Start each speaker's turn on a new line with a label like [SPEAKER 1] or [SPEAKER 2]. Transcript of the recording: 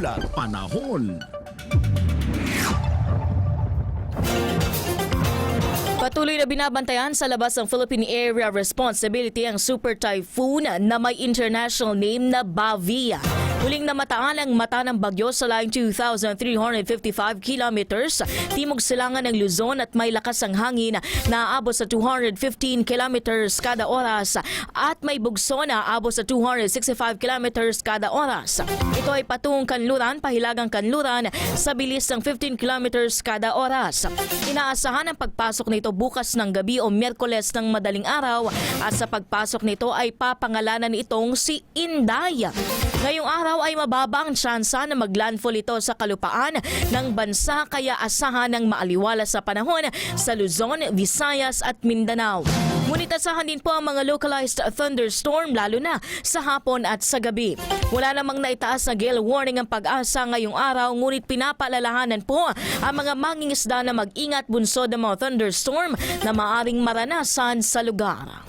[SPEAKER 1] Ulat Panahon.
[SPEAKER 2] Patuloy na binabantayan sa labas ng Philippine Area Responsibility ang super typhoon na may international name na Bavia. Huling namataan ang mata ng bagyo sa laing 2,355 kilometers timog silangan ng Luzon at may lakas ang hangin na aabot sa 215 kilometers kada oras at may bugso na aabot sa 265 kilometers kada oras. Ito ay patungong kanluran, pahilagang kanluran sa bilis ng 15 kilometers kada oras. Inaasahan ang pagpasok nito bukas ng gabi o Miyerkules ng madaling araw at sa pagpasok nito ay papangalanan itong si Inday. Ngayong araw ay mababa ang tsansa na maglandfall ito sa kalupaan ng bansa kaya asahan ng maaliwala sa panahon sa Luzon, Visayas at Mindanao. Ngunit asahan din po ang mga localized thunderstorm lalo na sa hapon at sa gabi. Wala namang naitaas na gale warning ang Pag-asa ngayong araw ngunit pinapaalalahanan po ang mga mangingisda na mag-ingat bunsod ng mga thunderstorm na maaring maranasan sa lugar.